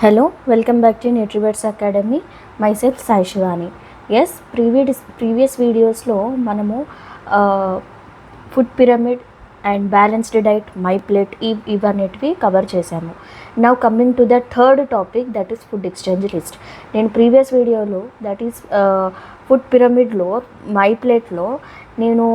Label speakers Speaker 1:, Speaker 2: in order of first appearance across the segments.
Speaker 1: Hello, welcome back to NutriBuds Academy. Myself Sai Shivani. Yes, previous videos లో మనము food pyramid and balanced diet my plate ఇవన్నిటివి cover చేశాము. Now coming to the third topic, that is food exchange list. నేను previous వీడియోలో that is food పిరమిడ్లో my ప్లేట్లో నేను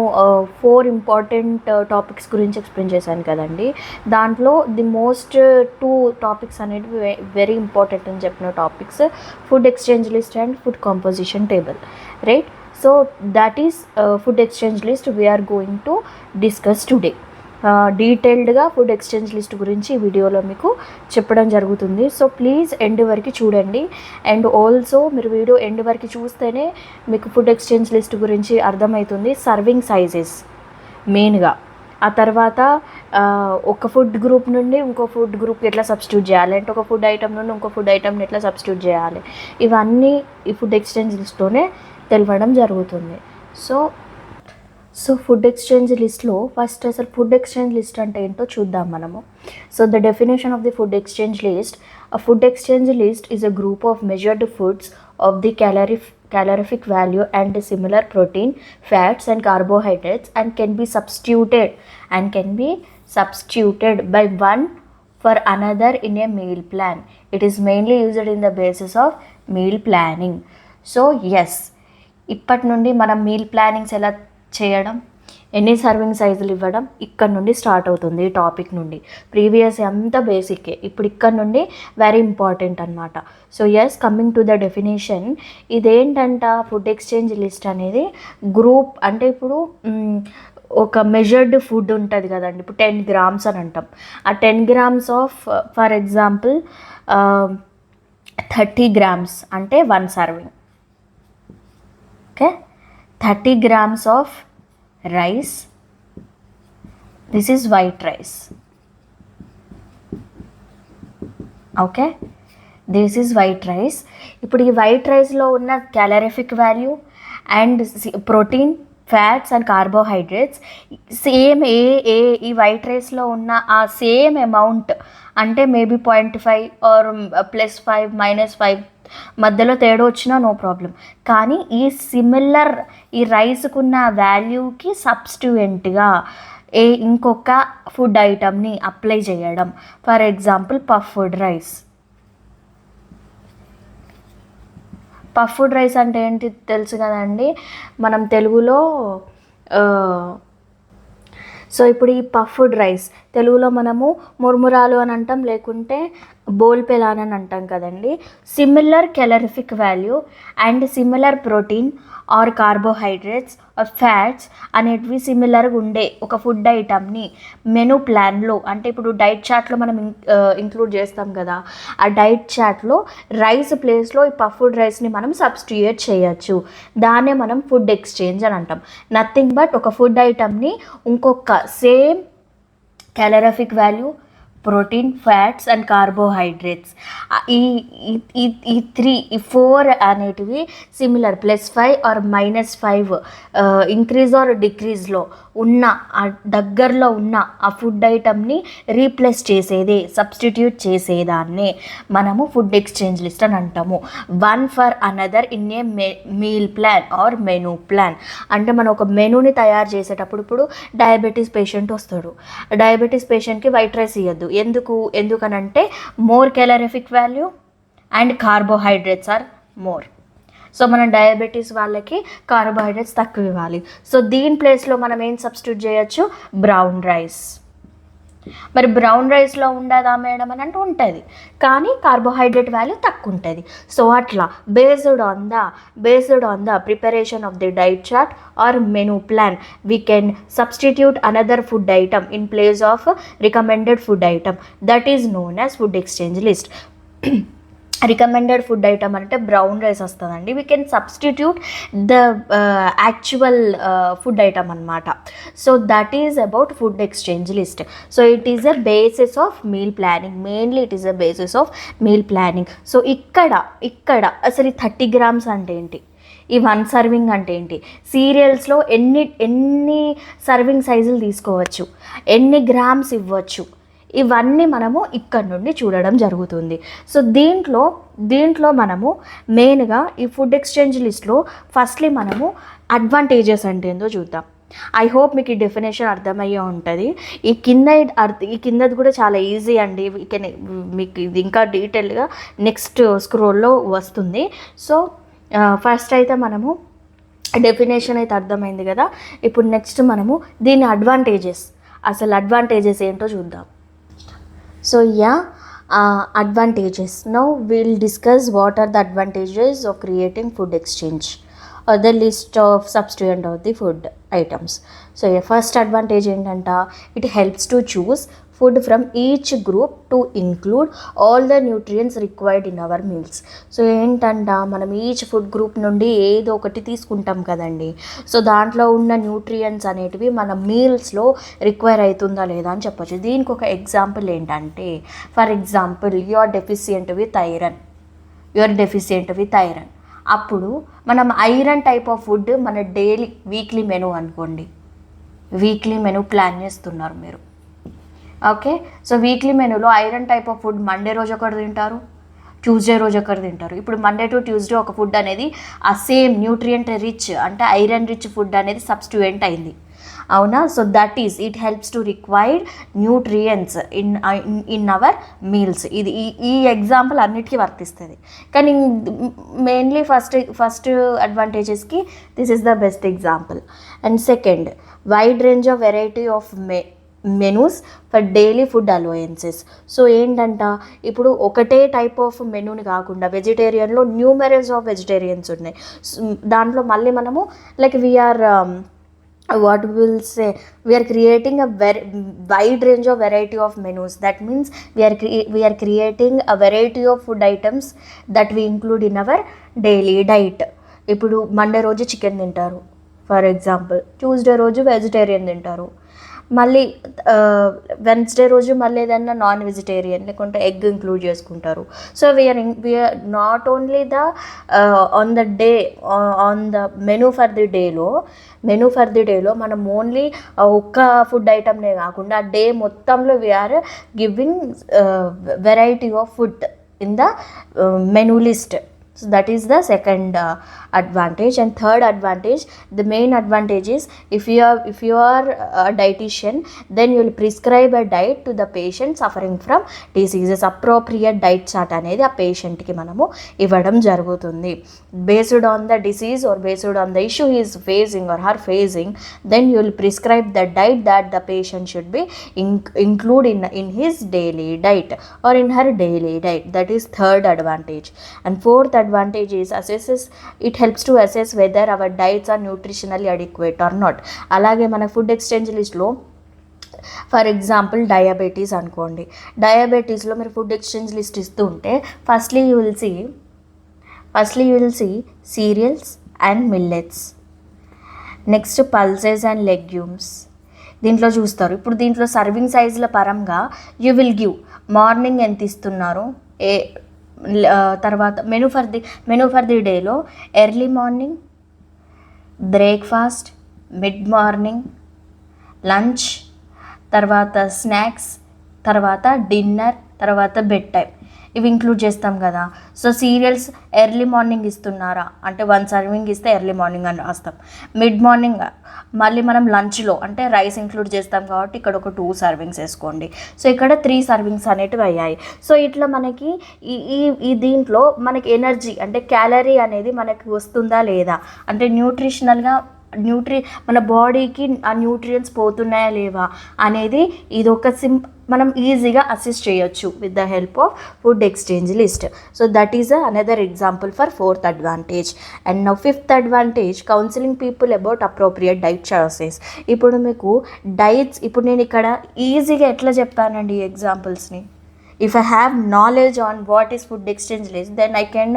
Speaker 1: 4 important topics గురించి ఎక్స్ప్లెయిన్ చేశాను కదండి. దాంట్లో ది మోస్ట్ 2 టాపిక్స్ అనేవి వెరీ ఇంపార్టెంట్ అని చెప్పిన topics food exchange list and food composition table, right? So that is food exchange list we are going to discuss today. డీటెయిల్డ్గా ఫుడ్ ఎక్స్చేంజ్ లిస్ట్ గురించి ఈ వీడియోలో మీకు చెప్పడం జరుగుతుంది. సో ప్లీజ్ ఎండ్ వరకు చూడండి. అండ్ ఆల్సో మీరు వీడియో ఎండ్ వరకు చూస్తేనే మీకు ఫుడ్ ఎక్స్చేంజ్ లిస్ట్ గురించి అర్థమవుతుంది. సర్వింగ్ సైజెస్ మెయిన్గా, ఆ తర్వాత ఒక ఫుడ్ గ్రూప్ నుండి ఇంకో ఫుడ్ గ్రూప్కి ఎట్లా సబ్స్టిట్యూట్ చేయాలి, అంటే ఒక ఫుడ్ ఐటమ్ నుండి ఇంకో ఫుడ్ ఐటమ్ని ఎట్లా సబ్స్టిట్యూట్ చేయాలి, ఇవన్నీ ఈ ఫుడ్ ఎక్స్చేంజ్ లిస్ట్లోనే తెలవడం జరుగుతుంది. సో ఫుడ్ ఎక్స్చేంజ్ లిస్ట్లో ఫస్ట్ అసలు ఫుడ్ ఎక్స్చేంజ్ లిస్ట్ అంటే ఏంటో చూద్దాం మనము. So the definition of the food exchange list: a food exchange list is a group of measured foods of the calorific value and similar protein, fats and carbohydrates and can be substituted by one for another in a meal plan. It is mainly used in the basis of meal planning. So yes, ఇప్పటి నుండి మనం meal plannings ఎలా చేయడం, ఎన్ని serving సైజులు ఇవ్వడం ఇక్కడ నుండి స్టార్ట్ అవుతుంది. ఈ టాపిక్ నుండి ప్రీవియస్ అంతా బేసిక్కే, ఇప్పుడు ఇక్కడ నుండి వెరీ ఇంపార్టెంట్ అనమాట. So yes, coming to the definition, ఇదేంటంట ఫుడ్ ఎక్స్చేంజ్ లిస్ట్ అనేది గ్రూప్ అంటే ఇప్పుడు ఒక మెజర్డ్ ఫుడ్ ఉంటుంది కదండి. ఇప్పుడు 10 grams అని అంటాం. ఆ 10 grams of for example 30 grams అంటే 1 serving. Okay, 30 grams of rice. This is white rice. Okay, this is white rice. ఇప్పుడు ఈ వైట్ రైస్లో ఉన్న calorific value and protein, fats and carbohydrates same ఈ వైట్ రైస్లో ఉన్న ఆ సేమ్ అమౌంట్, అంటే మేబీ 0.5 ఆర్ +5 -5 మధ్యలో తేడా వచ్చినా నో ప్రాబ్లం. కానీ ఈ రైస్కున్న వాల్యూకి సబ్స్టిట్యూయెంట్గా ఇంకొక ఫుడ్ ఐటమ్ని అప్లై చేయడం. For example puffed rice. Puffed rice అంటే ఏంటి తెలుసు కదండి మనం తెలుగులో. సో ఇప్పుడు ఈ పఫ్డ్ రైస్ తెలుగులో మనము ముర్మురాలు అని అంటాం, లేకుంటే బోల్పెలాన్ అని అంటాం కదండి. Similar calorific value and similar protein or carbohydrates or fats అనేటివి సిమిలర్గా ఉండే ఒక ఫుడ్ ఐటమ్ని మెనూ ప్లాన్లో, అంటే ఇప్పుడు డైట్ చార్ట్లో మనం ఇంక్లూడ్ చేస్తాం కదా, ఆ డైట్ చార్ట్లో రైస్ ప్లేస్లో ఈ పఫ్డ్ రైస్ని మనం సబ్స్టిట్యూట్ చేయొచ్చు. దాన్నే మనం ఫుడ్ ఎక్స్చేంజ్ అని అంటాం. నథింగ్ బట్ ఒక ఫుడ్ ఐటమ్ని ఇంకొక same calorific value, protein, fats and carbohydrates ఈ 4 అనేటివి సిమిలర్ +5 ఆర్ -5 ఇంక్రీజ్ ఆర్ డిక్రీజ్లో ఉన్న దగ్గరలో ఉన్న ఆ ఫుడ్ ఐటమ్ని రీప్లేస్ చేసేదే, సబ్స్టిట్యూట్ చేసేదాన్నే మనము ఫుడ్ ఎక్స్చేంజ్ లిస్ట్ అని అంటాము. One for another in a meal plan or menu plan. అంటే మనం ఒక మెనూని తయారు చేసేటప్పుడు, ఇప్పుడు డయాబెటీస్ పేషెంట్ వస్తాడు, డయాబెటీస్ పేషెంట్కి వైట్ రైస్ ఇవ్వద్దు. ఎందుకనంటే more calorific value and carbohydrates or more. So మనం డయాబెటీస్ వాళ్ళకి కార్బోహైడ్రేట్స్ తక్కువ ఇవ్వాలి. సో దీని ప్లేస్లో మనం ఏం సబ్స్టిట్యూట్ చేయొచ్చు? Brown rice. మరి బ్రౌన్ రైస్లో ఉండదా మేడం అని అంటే ఉంటుంది, కానీ కార్బోహైడ్రేట్ వాల్యూ తక్కువ ఉంటుంది. సో అట్లా based on the preparation of the diet chart or menu plan we can substitute another food item in place of recommended food item. That is known as food exchange list. Recommended food item అంటే brown rice వస్తుందండి. We can substitute the actual food item అనమాట. So that is about food exchange list. So it is a basis of meal planning. Mainly it is a basis of meal planning. So ఇక్కడ అసలు ఈ 30 grams అంటే ఏంటి, ఈ 1 serving అంటే ఏంటి, సీరియల్స్లో ఎన్ని సర్వింగ్ సైజులు తీసుకోవచ్చు, ఎన్ని గ్రామ్స్ ఇవ్వచ్చు, ఇవన్నీ మనము ఇక్కడ నుండి చూడడం జరుగుతుంది. సో దీంట్లో మనము మెయిన్గా ఈ ఫుడ్ ఎక్స్చేంజ్ లిస్ట్లో ఫస్ట్లీ మనము అడ్వాంటేజెస్ అంటే ఏందో చూద్దాం. ఐ హోప్ మీకు ఈ డెఫినేషన్ అర్థమయ్యే ఉంటుంది. ఈ కిందది కూడా చాలా ఈజీ అండి. మీకు ఇది ఇంకా డీటెయిల్గా నెక్స్ట్ స్క్రోల్లో వస్తుంది. సో ఫస్ట్ అయితే మనము డెఫినేషన్ అయితే అర్థమైంది కదా. ఇప్పుడు నెక్స్ట్ మనము దీని అడ్వాంటేజెస్ ఏంటో చూద్దాం. So advantages. Now we'll discuss what are the advantages of creating food exchange or the list of substituent of the food items. So first advantage ఏంటంటే it helps to choose food from each group to include all the nutrients required in our meals. So ఏంటంటే మనం each food group నుండి ఏదో ఒకటి తీసుకుంటాం కదండి. So దాంట్లో ఉన్న న్యూట్రియంట్స్ అనేటివి మన మీల్స్లో రిక్వైర్ అవుతుందా లేదా అని చెప్పొచ్చు. దీనికి ఒక ఎగ్జాంపుల్ ఏంటంటే, for example you are deficient with iron. అప్పుడు మనం ఐరన్ టైప్ ఆఫ్ ఫుడ్ మన వీక్లీ మెనూ అనుకోండి, వీక్లీ మెనూ ప్లాన్ చేస్తున్నారు మీరు. ఓకే, సో వీక్లీ మెనూలో iron type of food Monday రోజు ఒకటి తింటారు, ట్యూస్డే రోజు ఒకటి తింటారు. ఇప్పుడు మండే టు ట్యూస్డే ఒక ఫుడ్ అనేది ఆ సేమ్ న్యూట్రియంట్ రిచ్ అంటే ఐరన్ రిచ్ ఫుడ్ అనేది సబ్స్టిట్యూయెంట్ అయింది, అవునా. So that is it helps to required nutrients in our meals. ఇది ఈ ఎగ్జాంపుల్ అన్నిటికీ వర్తిస్తుంది. కానీ మెయిన్లీ ఫస్ట్ అడ్వాంటేజెస్కి this is the best example. And second, wide range of variety of menus for daily food allowances. So ఏంటంట, ఇప్పుడు ఒకటే type of మెనూని కాకుండా వెజిటేరియన్లో న్యూమరస్ ఆఫ్ వెజిటేరియన్స్ ఉన్నాయి. దాంట్లో మళ్ళీ మనము like we are creating a very wide range of variety of menus. That means we are creating a variety of food items that we include in our daily diet. ఇప్పుడు Monday రోజు chicken తింటారు for example, Tuesday రోజు vegetarian తింటారు, మళ్ళీ Wednesday రోజు మళ్ళీ ఏదైనా non vegetarian లేకుంటే ఎగ్ ఇంక్లూడ్ చేసుకుంటారు. So we are not only on the menu for the డేలో మనం ఓన్లీ ఒక్క ఫుడ్ ఐటమ్నే కాకుండా ఆ డే మొత్తంలో we are giving variety of food in the menu list. So that is the second advantage. And third advantage, the main advantage is if you are a dietitian, then you will prescribe a diet to the patient suffering from diseases. Appropriate diet chart అనేది ఆ పేషెంట్కి మనము ఇవ్వడం జరుగుతుంది. Based on the disease or based on the issue he is facing or her facing, then you will prescribe the diet that the patient should be include in his daily diet or in her daily diet. That is third advantage. And fourth advantage is it helps to assess whether our diets are nutritionally adequate or not. అలాగే మన food exchange లిస్ట్లో for example diabetes అనుకోండి, డయాబెటీస్లో మీరు food exchange list ఇస్తూ ఉంటే firstly you will see cereals and millets, next pulses and legumes దీంట్లో చూస్తారు. ఇప్పుడు దీంట్లో సర్వింగ్ సైజుల పరంగా యూ విల్ గివ్ మార్నింగ్ ఎంత ఇస్తున్నారు, తర్వాత మెనూ ఫర్ ది డేలో early morning, breakfast, mid morning, lunch, తర్వాత స్నాక్స్, తర్వాత డిన్నర్, తర్వాత బెడ్ టైం, ఇవి ఇంక్లూడ్ చేస్తాం కదా. సో సీరియల్స్ ఎర్లీ మార్నింగ్ ఇస్తున్నారా అంటే 1 సర్వింగ్ ఇస్తే ఎర్లీ మార్నింగ్ అని రాస్తాం. మిడ్ మార్నింగ్ మళ్ళీ మనం లంచ్లో అంటే రైస్ ఇంక్లూడ్ చేస్తాం కాబట్టి ఇక్కడ ఒక 2 సర్వింగ్స్ వేసుకోండి. సో ఇక్కడ 3 సర్వింగ్స్ అనేటివి అయ్యాయి. సో ఇట్లా మనకి ఈ దీంట్లో మనకి ఎనర్జీ అంటే క్యాలరీ అనేది మనకి వస్తుందా లేదా అంటే న్యూట్రిషనల్గా మన బాడీకి ఆ న్యూట్రియంట్స్ పోతున్నాయా లేవా అనేది ఇది ఒక మనం ఈజీగా అసిస్ట్ చేయొచ్చు with the help of food exchange list. So that is another example for fourth advantage. And now fifth advantage, counselling people about appropriate diet choices. ఇప్పుడు మీకు డైట్స్ ఇప్పుడు నేను ఇక్కడ ఈజీగా ఎట్లా చెప్పానండి ఈ ఎగ్జాంపుల్స్ని. If I have knowledge on what is food exchange list, then I can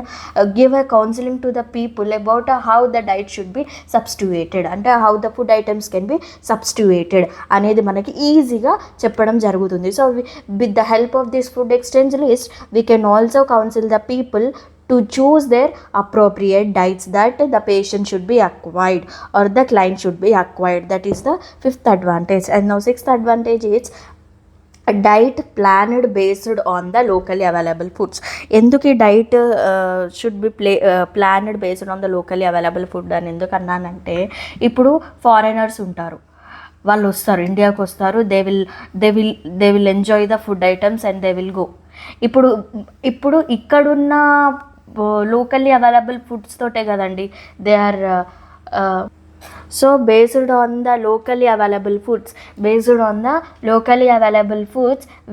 Speaker 1: give a counseling to the people about how the diet should be substituted and how the food items can be substituted అనేది మనకి ఈజీగా చెప్పడం జరుగుతుంది. So with the help of this food exchange list, we can also counsel the people to choose their appropriate diets that the patient should be acquired or the client should be acquired. That is the fifth advantage. And now sixth advantage is diet planned based on the locally available foods. ఎందుకు ఈ diet should be planned based on the locally available food అని ఎందుకు అన్నానంటే, ఇప్పుడు foreigners ఉంటారు, వాళ్ళు వస్తారు, ఇండియాకి వస్తారు, they will enjoy the food items and they will go. ఇప్పుడు ఇప్పుడు ఇక్కడున్న లోకల్లీ అవైలబుల్ ఫుడ్స్ తోటే కదండి దే ఆర్. సో based on the locally available foods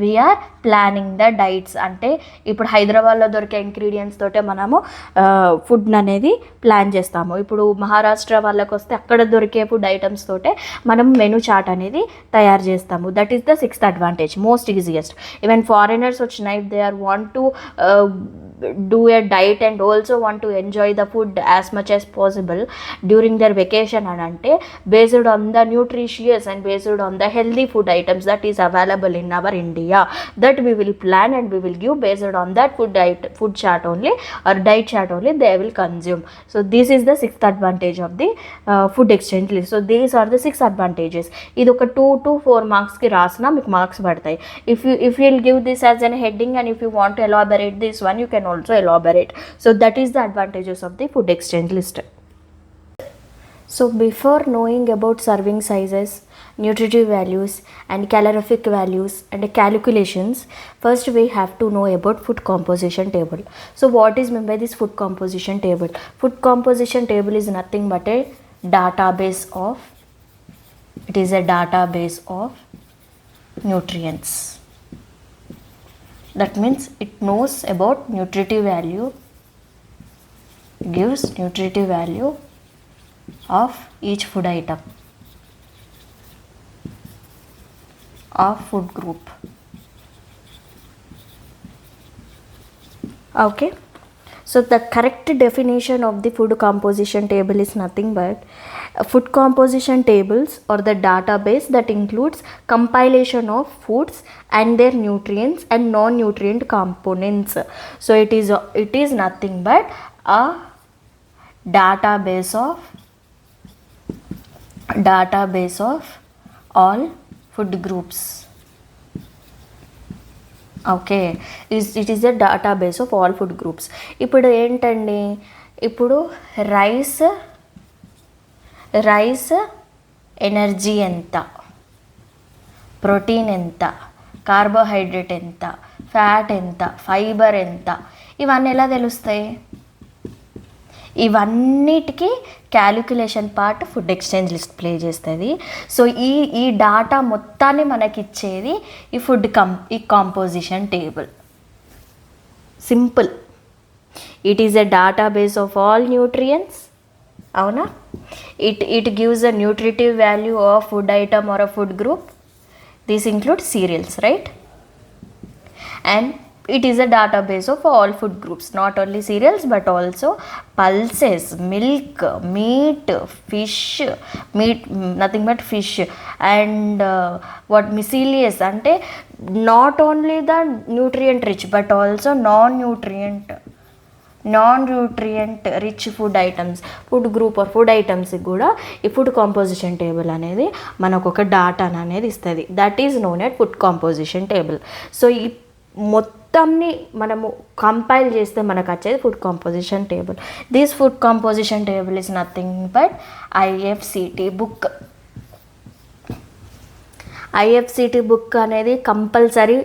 Speaker 1: we are planning the diets. అంటే ఇప్పుడు హైదరాబాద్లో దొరికే ఇంగ్రీడియంట్స్ తోటే మనము ఫుడ్ అనేది ప్లాన్ చేస్తాము. ఇప్పుడు మహారాష్ట్ర వాళ్ళకి వస్తే అక్కడ దొరికే ఫుడ్ ఐటమ్స్ తోటే మనం మెనూ చార్ట్ అనేది తయారు చేస్తాము. That is the 6th advantage, most easiest. Even foreigners వచ్చిన if they are want to do a diet and also want to enjoy the food as much as possible during their vacation and ante based on the nutritious and based on the healthy food items that is available in our India, that we will plan and we will give based on that food chart only or diet chart only they will consume. So this is the 6th advantage of the food exchange list. So these are the 6 advantages. ఇది ఒక 2 to 4 marks కి రాసినా మీకు marks పడతాయి. if you'll give this as an heading and if you want to elaborate this one you can also elaborate. So that is the advantages of the food exchange list. So before knowing about serving sizes, nutritive values and calorific values and calculations, first we have to know about food composition table. So what is meant by this food composition table? Food composition table is nothing but a database of nutrients. That means it knows about nutritive value, gives nutritive value of each food item of food group. Okay, so the correct definition of the food composition table is nothing but food composition tables or the database that includes compilation of foods and their nutrients and non-nutrient components. So it is nothing but a database of all food groups. Okay, it is the database of all food groups. ఇప్పుడు ఏంటండి, ఇప్పుడు rice energy ఎంత, protein ఎంత, carbohydrate ఎంత, fat ఎంత, fibre ఎంత, ఇవన్నీ ఎలా తెలుస్తాయి? ఇవన్నిటికీ calculation part food exchange list play చేస్తుంది. సో ఈ డాటా మొత్తాన్ని మనకి ఇచ్చేది ఈ composition table. Simple, it is a database of all nutrients. అవునా? It gives a nutritive value of food item or a food group. This include serials, right? And it is a database of all food groups, not only cereals but also pulses, milk, meat, nothing but fish, and what miscellaneous, ante not only the nutrient rich but also non-nutrient rich food items, food group or food ఐటమ్స్కి కూడా ఈ food composition table అనేది మనకు ఒక డాటాను అనేది ఇస్తుంది. That is known at food composition table. So ఈ మొత్తంని మనము కంపైల్ చేస్తే మనకు వచ్చేది food composition table. This food composition table is nothing but IFCT book. IFCT book అనేది compulsory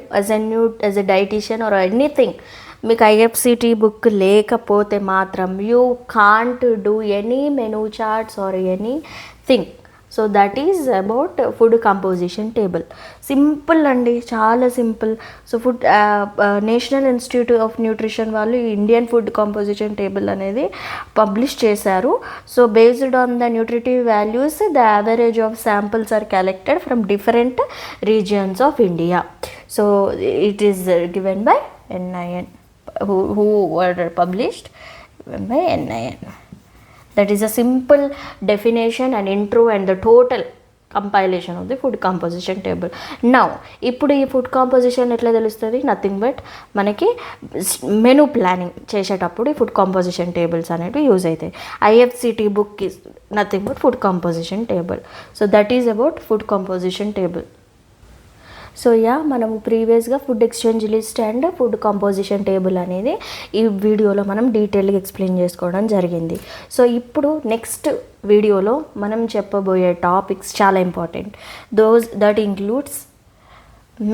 Speaker 1: as a dietitian or anything. మీకు ఐఎఫ్సిటి బుక్ లేకపోతే మాత్రం you can't do any menu charts or anything. So that is about food composition table. Simple అండి, చాలా simple. So National Institute of Nutrition వాళ్ళు Indian food composition table అనేది publish చేశారు. So based on the nutritive values the average of samples are collected from different regions of India. So it is given by NIN, who were published by NIN. That is a simple definition and intro and the total compilation of the food composition table. Now ఇప్పుడు ఈ food composition ఎట్లా తెలుస్తుంది? Nothing but మనకి menu planning చేసేటప్పుడు ఈ food composition tables అనేవి use అవుతాయి. IFCT book is nothing but food composition table. So that is about food composition table. So మనము ప్రీవియస్గా food exchange list and food composition table అనేది ఈ వీడియోలో మనం డీటెయిల్గా ఎక్స్ప్లెయిన్ చేసుకోవడం జరిగింది. సో ఇప్పుడు నెక్స్ట్ వీడియోలో మనం చెప్పబోయే టాపిక్స్ చాలా ఇంపార్టెంట్. దట్ ఇంక్లూడ్స్,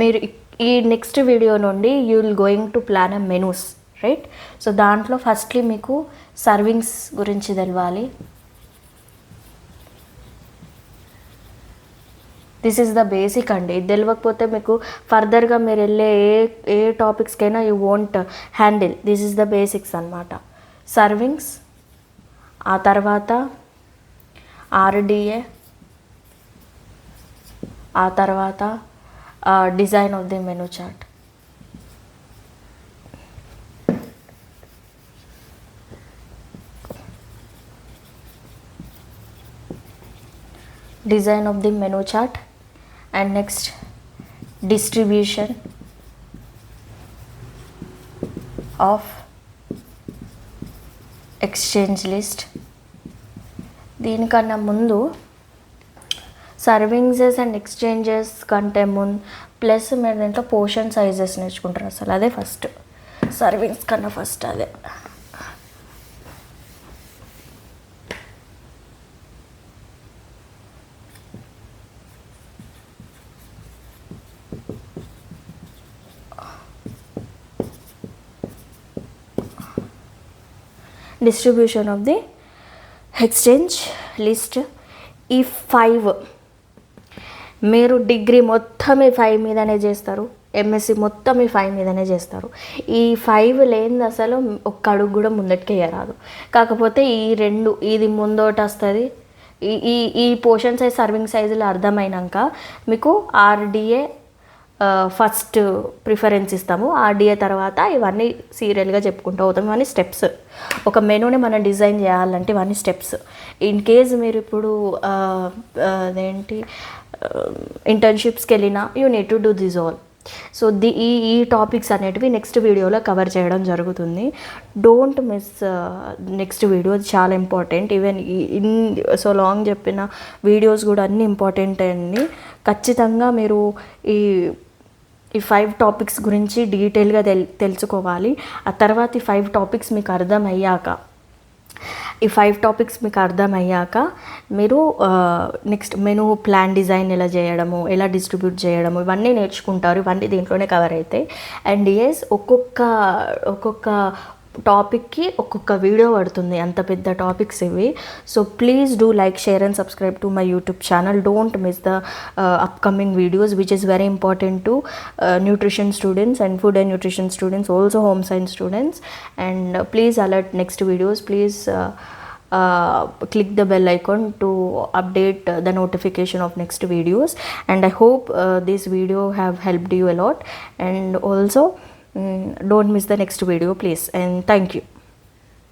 Speaker 1: మీరు ఈ నెక్స్ట్ వీడియో నుండి you will going to plan a menus, right? So దాంట్లో ఫస్ట్లీ మీకు సర్వింగ్స్ గురించి తెలవాలి. దిస్ ఈజ్ ద బేసిక్ అండి. ఇది తెలియకపోతే మీకు ఫర్దర్గా మీరు వెళ్ళే ఏ టాపిక్స్కైనా you won't handle. This is the basics అనమాట. సర్వింగ్స్, ఆ తర్వాత ఆర్డిఏ, ఆ తర్వాత design of the menu chart. Design of the menu chart, and next distribution of exchange list. దీనికన్నా ముందు సర్వింగ్సెస్ అండ్ ఎక్స్చేంజెస్ కంటే ముందు ప్లస్ మీరు దీంట్లో పోర్షన్ సైజెస్ నేర్చుకుంటారు. అసలు అదే ఫస్ట్, సర్వింగ్స్ కన్నా ఫస్ట్ అదే. Distribution of the exchange list. ఈ 5 మీరు డిగ్రీ మొత్తం ఈ 5 మీదనే చేస్తారు, ఎంఎస్సి మొత్తం ఈ 5 మీదనే చేస్తారు. ఈ 5 లేనిది అసలు ఒక్క అడుగు కూడా ముందటికి వేయరాదు. కాకపోతే ఈ 2 ఇది ముందోటి వస్తుంది. ఈ ఈ పోర్షన్ సైజ్ సర్వింగ్ సైజులు అర్థమైనాక మీకు ఆర్డిఏ ఫస్ట్ ప్రిఫరెన్స్ ఇస్తాము. ఆర్డిఏ తర్వాత ఇవన్నీ సీరియల్గా చెప్పుకుంటూ పోతాం. ఇవన్నీ స్టెప్స్. ఒక మెనూని మనం డిజైన్ చేయాలంటే ఇవన్నీ స్టెప్స్. ఇన్ కేస్ మీరు ఇప్పుడు అదేంటి ఇంటర్న్షిప్స్కి వెళ్ళినా you need to do this all. So ఈ టాపిక్స్ అనేటివి నెక్స్ట్ వీడియోలో కవర్ చేయడం జరుగుతుంది. డోంట్ మిస్ నెక్స్ట్ వీడియో, అది చాలా important. Even in so long చెప్పిన వీడియోస్ కూడా అన్నీ ఇంపార్టెంట్ అండి. ఖచ్చితంగా మీరు ఈ 5 టాపిక్స్ గురించి డీటెయిల్గా తెలుసుకోవాలి. ఆ తర్వాత ఈ 5 టాపిక్స్ మీకు అర్థమయ్యాక మీరు నెక్స్ట్ మెనూ ప్లాన్ డిజైన్ ఎలా చేయడము, ఎలా డిస్ట్రిబ్యూట్ చేయడము, ఇవన్నీ నేర్చుకుంటారు. ఇవన్నీ దీంట్లోనే కవర్ అవుతాయి. అండ్ ఎస్ ఒక్కొక్క టాపిక్కి ఒక్కొక్క వీడియో పడుతుంది, అంత పెద్ద టాపిక్స్ ఇవి. So please do like, share and subscribe to my YouTube channel. Don't miss the upcoming videos which is very important to nutrition students and food and nutrition students, also home science students. And please alert next videos. Please click the bell icon to update the notification of next videos. And I hope this video have helped you a lot. And also don't miss the next video, please. And thank you.